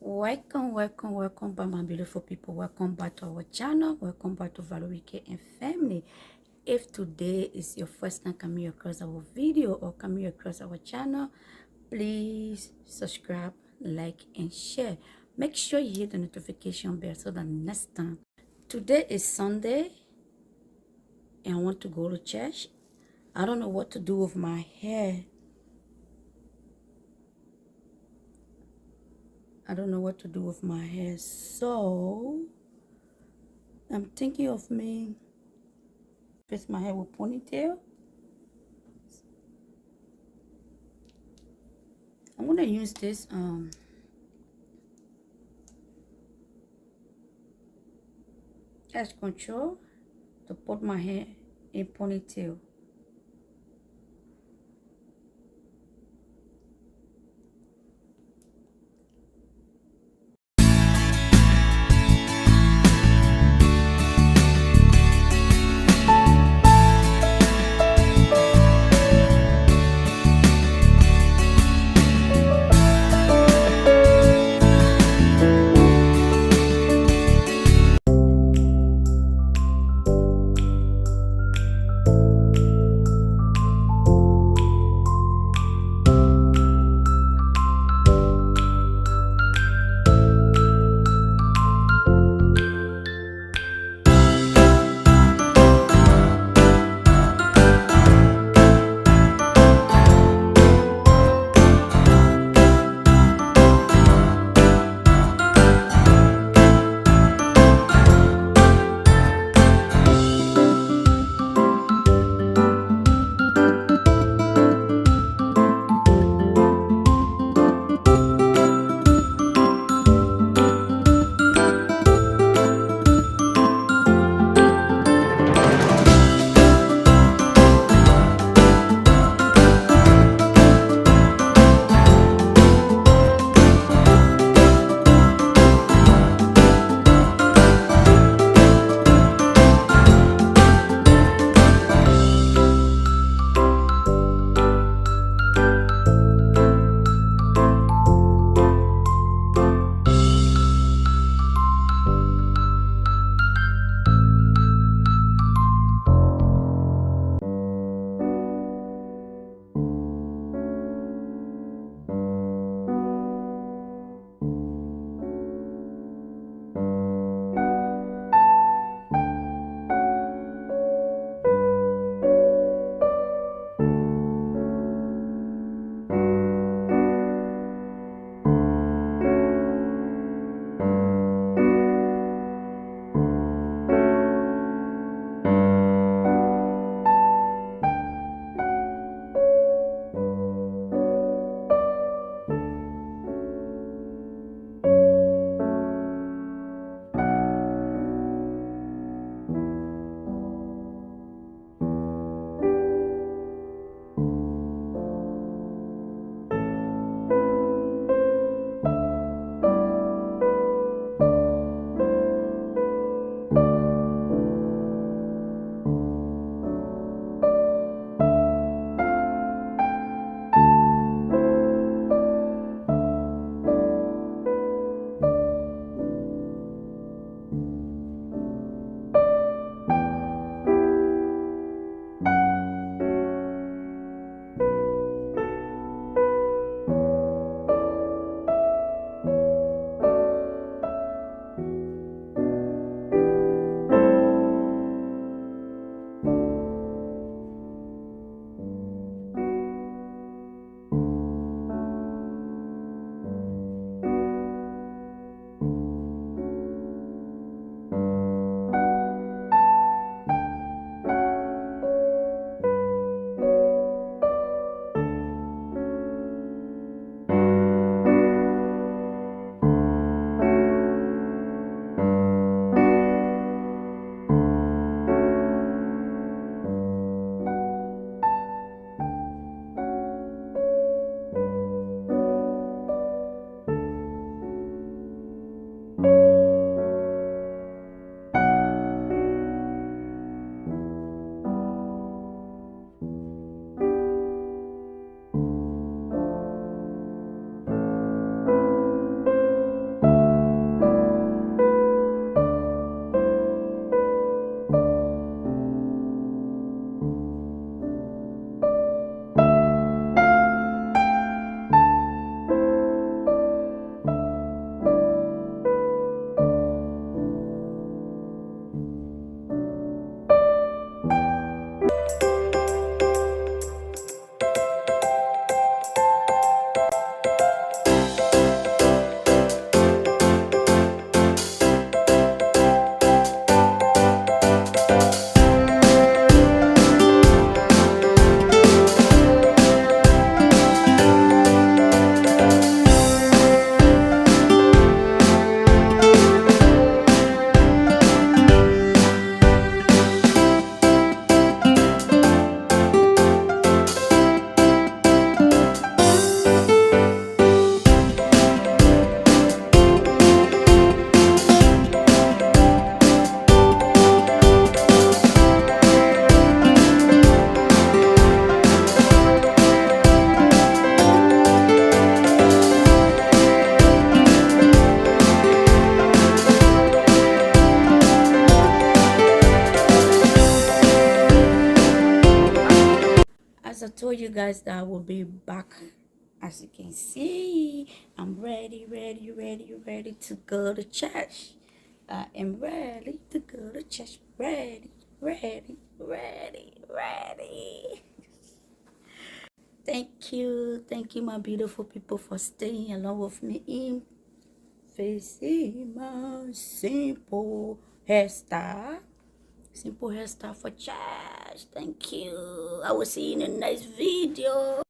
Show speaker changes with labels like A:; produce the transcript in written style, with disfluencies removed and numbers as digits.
A: Welcome back, my beautiful people. Welcome back to our channel. Welcome back to Valerie K and family. If today is your first time coming across our video or coming across our channel, please subscribe, like, and share. Make sure you hit the notification bell so that next time. Today is Sunday and I want to go to church. I don't know what to do with my hair. I don't know what to do with my hair, so I'm thinking of me fix my hair with ponytail. I'm gonna use this edge control to put my hair in ponytail. guys that I will be back. As you can see, I'm ready to go to church. I am ready to go to church. Ready. Thank you, my beautiful people, for staying along with me in facing my simple hairstyle. Simple hairstyle for church. Thank you. I will see you in the next video.